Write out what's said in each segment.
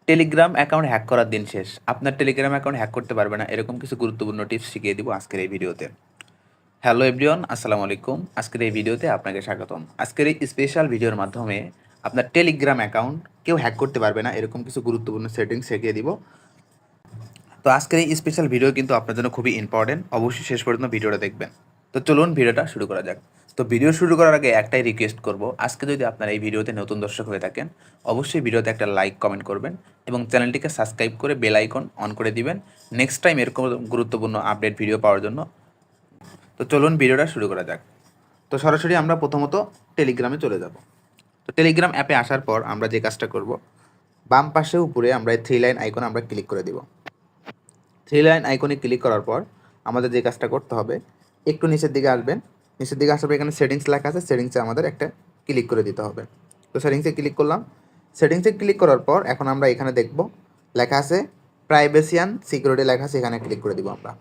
Telegram account hack করার দিন শেষ। আপনার টেলিগ্রাম অ্যাকাউন্ট হ্যাক করতে পারবে না, এরকম কিছু গুরুত্বপূর্ণ টিপস শিখিয়ে দিব আজকের এই ভিডিওতে। হ্যালো এভরিওয়ান, আসসালামু আলাইকুম। আজকের এই ভিডিওতে আপনাকে স্বাগতম। আজকের এই স্পেশাল ভিডিওর মাধ্যমে আপনার টেলিগ্রাম অ্যাকাউন্ট কেউ হ্যাক করতে পারবে না, এরকম কিছু গুরুত্বপূর্ণ সেটিংস শিখিয়ে দিব। তো আজকের এই স্পেশাল ভিডিও কিন্তু আপনার জন্য খুবই ইম্পর্টেন্ট, অবশ্যই শেষ পর্যন্ত ভিডিওটা দেখবেন। তো চলুন ভিডিওটা শুরু করা যাক। তো ভিডিও শুরু করার আগে একটাই রিকোয়েস্ট করব, আজকে যদি আপনারা এই ভিডিওতে নতুন দর্শক হয়ে থাকেন, অবশ্যই ভিডিওতে একটা লাইক কমেন্ট করবেন এবং চ্যানেলটিকে সাবস্ক্রাইব করে বেল আইকন অন করে দিবেন নেক্সট টাইম এরকম গুরুত্বপূর্ণ আপডেট ভিডিও পাওয়ার জন্য। তো চলুন ভিডিওটা শুরু করা যাক। তো সরাসরি আমরা প্রথমত টেলিগ্রামে চলে যাব। তো টেলিগ্রাম অ্যাপে আসার পর আমরা যে কাজটা করব, বাম পাশে উপরে আমরা এই থ্রি লাইন আইকন আমরা ক্লিক করে দিব। থ্রি লাইন আইকনে ক্লিক করার পর আমাদের যে কাজটা করতে হবে, একটু নিচের দিকে আসবেন। নিচের দিকে আসার পর এখানে সেটিংস লেখা আছে, সেটিংসে আমাদের একটা ক্লিক করে দিতে হবে। তো সেটিংসে ক্লিক করলাম। সেটিংসে ক্লিক করার পর এখন আমরা এখানে দেখব লেখা আছে প্রাইভেসি অ্যান্ড সিকিউরিটি লেখা আছে, এখানে ক্লিক করে দিব। আমরা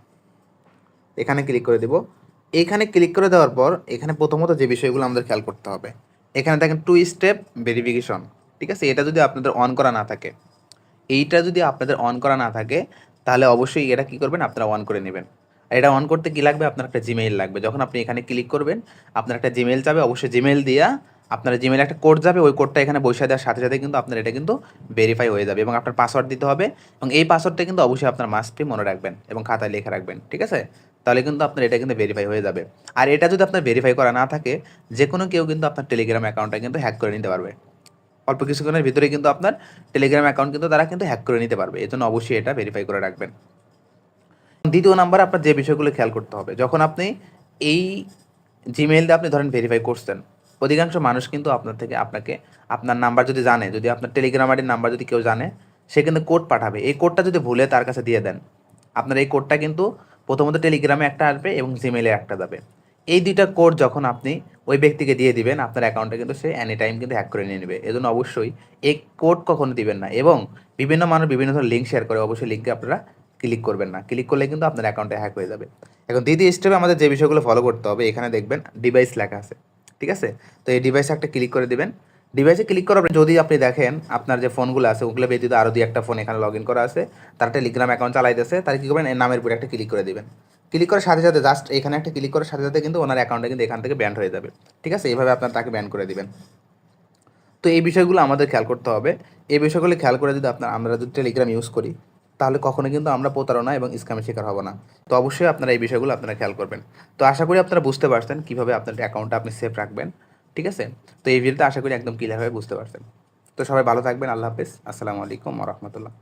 এখানে ক্লিক করে দিব। এইখানে ক্লিক করে দেওয়ার পর এখানে প্রথমত যে বিষয়গুলো আমাদের খেয়াল করতে হবে, এখানে দেখেন 2 স্টেপ ভেরিফিকেশন, ঠিক আছে? এটা যদি আপনাদের অন করা না থাকে, এইটা যদি আপনাদের অন করা না থাকে, তাহলে অবশ্যই এটা কী করবেন, আপনারা অন করে নেবেন। আর এটা অন করতে কী লাগবে, আপনার একটা জিমেইল লাগবে। যখন আপনি এখানে ক্লিক করবেন, আপনার একটা জিমেইল যাবে, অবশ্যই জিমেইল দিয়া আপনার জিমেইলে একটা কোড যাবে, ওই কোডটা এখানে বসিয়ে দেওয়ার সাথে সাথে কিন্তু আপনার এটা কিন্তু ভেরিফাই হয়ে যাবে এবং আপনার পাসওয়ার্ড দিতে হবে এবং এই পাসওয়ার্ডটা কিন্তু অবশ্যই আপনার মাস্ট বি মনে রাখবেন এবং খাতায় লিখে রাখবেন, ঠিক আছে? তাহলে কিন্তু আপনার এটা কিন্তু ভেরিফাই হয়ে যাবে। আর এটা যদি আপনার ভেরিফাই করা না থাকে, যে কোনো কেউ কিন্তু আপনার টেলিগ্রাম অ্যাকাউন্টটা কিন্তু হ্যাক করে নিতে পারবে। অল্প কিছুক্ষণের ভিতরে কিন্তু আপনার টেলিগ্রাম অ্যাকাউন্ট কিন্তু তারা কিন্তু হ্যাক করে নিতে পারবে। এজন্য অবশ্যই এটা ভেরিফাই করে রাখবেন। দ্বিতীয় নাম্বারে আপনার যে বিষয়গুলো খেয়াল করতে হবে, যখন আপনি এই জিমেইল দিয়ে আপনি ধরেন ভেরিফাই করছেন, অধিকাংশ মানুষ কিন্তু আপনার থেকে আপনাকে আপনার নাম্বার যদি জানে, যদি আপনার টেলিগ্রাম আইডির নাম্বার যদি কেউ জানে, সে কিন্তু কোড পাঠাবে। এই কোডটা যদি ভুলে তার কাছে দিয়ে দেন, আপনার এই কোডটা কিন্তু প্রথমত টেলিগ্রামে একটা আসবে এবং জিমেইলে একটা যাবে। এই দুইটা কোড যখন আপনি ওই ব্যক্তিকে দিয়ে দিবেন, আপনার অ্যাকাউন্টে কিন্তু সে এনি টাইম কিন্তু হ্যাক করে নিয়ে নেবে। এজন্য অবশ্যই এই কোড কখনো দিবেন না এবং বিভিন্ন মানুষ বিভিন্ন ধরনের লিঙ্ক শেয়ার করে, অবশ্যই লিঙ্কে আপনারা ক্লিক করবেন না। ক্লিক করলে কিন্তু আপনার অ্যাকাউন্টে হ্যাক হয়ে যাবে। এখন দ্বিতীয় স্টেপে আমাদের যে বিষয়গুলো ফলো করতে হবে, এখানে দেখবেন ডিভাইস লেখা আছে, ঠিক আছে? তো এই ডিভাইসে একটা ক্লিক করে দিবেন। ডিভাইসে ক্লিক করার পর যদি আপনি দেখেন আপনার যে ফোনগুলো আছে ওগুলো ব্যতীত আরও 2-1টা ফোন এখানে লগ ইন করা আছে, তারা টেলিগ্রাম অ্যাকাউন্ট চালাইতেছে, তারা কী করবেন, এর নামের উপরে একটা ক্লিক করে দিবেন। ক্লিক করার সাথে সাথে জাস্ট এখানে একটা ক্লিক করার সাথে সাথে কিন্তু ওনার অ্যাকাউন্টটা কিন্তু এখান থেকে ব্যান হয়ে যাবে, ঠিক আছে? এইভাবে আপনার তাকে ব্যান করে দিবেন। তো এই বিষয়গুলো আমাদের খেয়াল করতে হবে। এই বিষয়গুলো খেয়াল করে যদি আমরা যদি টেলিগ্রাম ইউজ করি, তাহলে কখনো কিন্তু আমরা প্রতারণা এবং স্ক্যামের শিকার হব না। তো অবশ্যই আপনারা এই বিষয়গুলো আপনারা খেয়াল করবেন। তো আশা করি আপনারা বুঝতে পারছেন কীভাবে আপনার অ্যাকাউন্টটা আপনি সেফ রাখবেন, ঠিক আছে? তো এই ভিডিওতে আশা করি একদম ক্লিয়ারভাবে বুঝতে পারছেন। তো সবাই ভালো থাকবেন। আল্লাহ হাফেজ। আসসালামু আলাইকুম ওয়া রাহমাতুল্লাহ।